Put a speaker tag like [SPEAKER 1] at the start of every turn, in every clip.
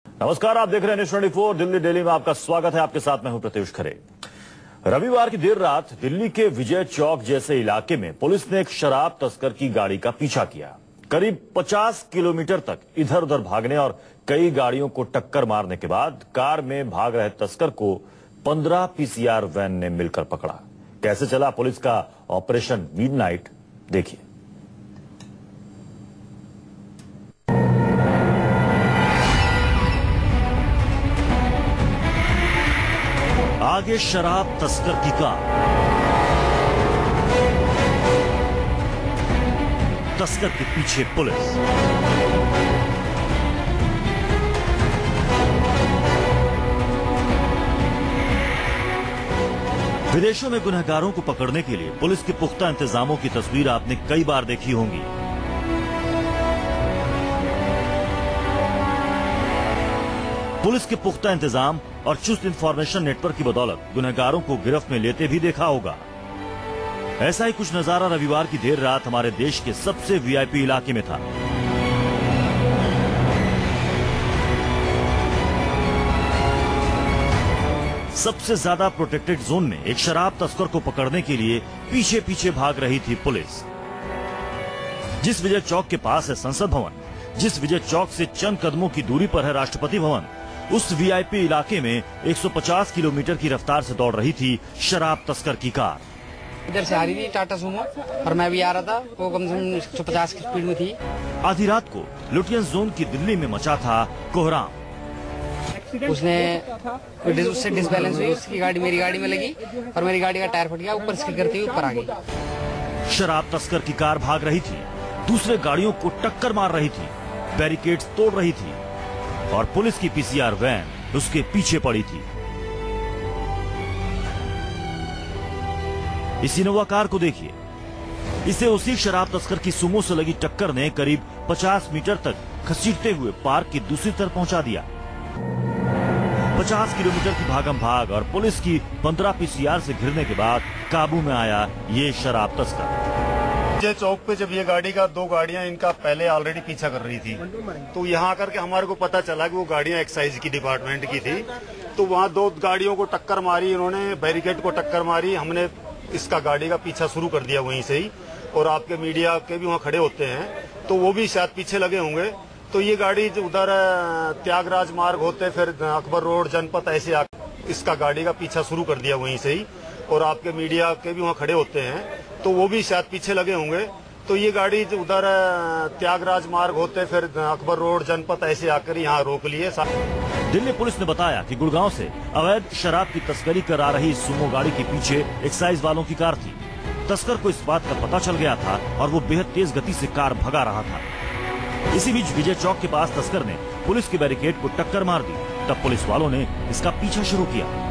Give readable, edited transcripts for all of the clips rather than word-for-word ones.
[SPEAKER 1] नमस्कार, आप देख रहे हैं न्यूज़ 24 दिल्ली डेली में आपका स्वागत है। आपके साथ मैं हूं प्रत्युष खरे। रविवार की देर रात दिल्ली के विजय चौक जैसे इलाके में पुलिस ने एक शराब तस्कर की गाड़ी का पीछा किया। करीब 50 किलोमीटर तक इधर उधर भागने और कई गाड़ियों को टक्कर मारने के बाद कार में भाग रहे तस्कर को 15 पीसीआर वैन ने मिलकर पकड़ा। कैसे चला पुलिस का ऑपरेशन मिडनाइट, देखिए। आगे शराब तस्कर की कार, तस्कर के पीछे पुलिस। विदेशों में गुनहगारों को पकड़ने के लिए पुलिस के पुख्ता इंतजामों की तस्वीर आपने कई बार देखी होंगी। पुलिस के पुख्ता इंतजाम और चुस्त इंफॉर्मेशन नेटवर्क की बदौलत गुनहगारों को गिरफ्त में लेते भी देखा होगा। ऐसा ही कुछ नजारा रविवार की देर रात हमारे देश के सबसे वीआईपी इलाके में था। सबसे ज्यादा प्रोटेक्टेड जोन में एक शराब तस्कर को पकड़ने के लिए पीछे पीछे भाग रही थी पुलिस। जिस विजय चौक के पास है संसद भवन, जिस विजय चौक से चंद कदमों की दूरी पर है राष्ट्रपति भवन, उस वीआईपी इलाके में 150 किलोमीटर की रफ्तार से दौड़ रही थी शराब तस्कर की कार।
[SPEAKER 2] इधर से आ रही थी टाटा सूमो और मैं भी आ रहा था, वो कम से कम 150 की स्पीड में थी।
[SPEAKER 1] आधी रात को लुटियंस जोन की दिल्ली में मचा था कोहराम।
[SPEAKER 2] उससे डिसबैलेंस हुई, उसकी गाड़ी मेरी गाड़ी में लगी और मेरी गाड़ी का टायर फट गया, ऊपर से गिरते हुए ऊपर आ गई।
[SPEAKER 1] शराब तस्कर की कार भाग रही थी, दूसरे गाड़ियों को टक्कर मार रही थी, बैरिकेड्स तोड़ रही थी और पुलिस की पीसीआर वैन उसके पीछे पड़ी थी। इस इनोवा कार को देखिए, इसे उसी शराब तस्कर की सुमो से लगी टक्कर ने करीब 50 मीटर तक खसीटते हुए पार्क की दूसरी तरफ पहुंचा दिया। 50 किलोमीटर की भागम भाग और पुलिस की 15 पीसीआर से घिरने के बाद काबू में आया ये शराब तस्कर।
[SPEAKER 3] विजय चौक पे जब ये गाड़ी का दो गाड़ियां इनका पहले ऑलरेडी पीछा कर रही थी, तो यहाँ आकर के हमारे को पता चला कि वो गाड़ियां एक्साइज की डिपार्टमेंट की थी। तो वहाँ दो गाड़ियों को टक्कर मारी, इन्होंने बैरिकेड को टक्कर मारी। हमने इसका गाड़ी का पीछा शुरू कर दिया वहीं से ही, और आपके मीडिया के भी वहाँ खड़े होते हैं तो वो भी शायद पीछे लगे होंगे। तो ये गाड़ी उधर त्यागराज मार्ग होते फिर अकबर रोड जनपद ऐसे इसका गाड़ी का पीछा शुरू कर दिया वहीं से ही, और आपके मीडिया के भी वहाँ खड़े होते हैं तो वो भी शायद पीछे लगे होंगे। तो ये गाड़ी उधर त्यागराज मार्ग होते फिर अकबर रोड जनपद ऐसे आकर यहाँ रोक लिए।
[SPEAKER 1] दिल्ली पुलिस ने बताया कि गुड़गांव से अवैध शराब की तस्करी करा रही सुमो गाड़ी के पीछे एक्साइज वालों की कार थी। तस्कर को इस बात का पता चल गया था और वो बेहद तेज गति से कार भगा रहा था। इसी बीच विजय चौक के पास तस्कर ने पुलिस के बैरिकेड को टक्कर मार दी। तब पुलिस वालों ने इसका पीछा शुरू किया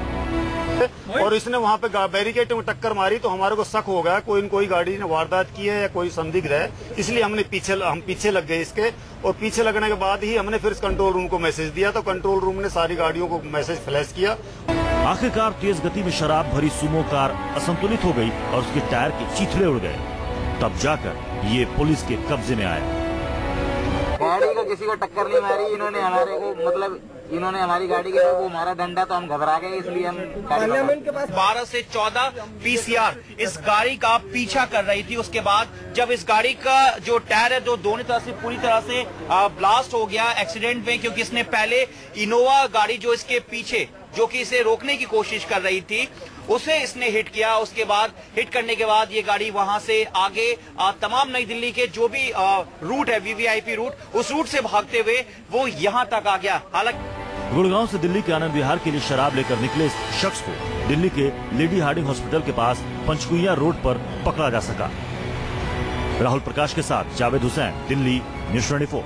[SPEAKER 3] और इसने वहाँ पे बैरिकेड में टक्कर मारी। तो हमारे को शक हो गया कोई गाड़ी ने वारदात की है या कोई संदिग्ध है, इसलिए हम पीछे लग गए इसके। और पीछे लगने के बाद ही हमने फिर कंट्रोल रूम को मैसेज दिया, तो कंट्रोल रूम ने सारी गाड़ियों को मैसेज फ्लैश किया।
[SPEAKER 1] आखिरकार तेज गति में शराब भरी सुमो कार असंतुलित हो गई और उसके टायर के चीथड़े उड़ गए। तब जाकर ये पुलिस के कब्जे में आया।
[SPEAKER 4] गाड़ी को किसी को टक्कर नहीं मारी, इन्होंने हमारे को इन्होंने हमारी गाड़ी के वो मारा डंडा, तो हम घबरा गए, इसलिए हम
[SPEAKER 5] 12 से 14 पीसीआर इस गाड़ी का पीछा कर रही थी। उसके बाद जब इस गाड़ी का जो टायर है जो दोनों तरह से पूरी तरह से ब्लास्ट हो गया एक्सीडेंट में, क्योंकि इसने पहले इनोवा गाड़ी जो इसके पीछे जो कि इसे रोकने की कोशिश कर रही थी उसे इसने हिट किया। उसके बाद हिट करने के बाद ये गाड़ी वहां से आगे तमाम नई दिल्ली के जो भी रूट है वीवीआईपी रूट, उस रूट से भागते हुए वो यहां तक आ गया। हालांकि
[SPEAKER 1] गुड़गांव से दिल्ली के आनंद विहार के लिए शराब लेकर निकले इस शख्स को दिल्ली के लेडी हार्डिंग हॉस्पिटल के पास पंचकुइया रोड पर पकड़ा जा सका। राहुल प्रकाश के साथ जावेद हुसैन, दिल्ली, न्यूज़ 24।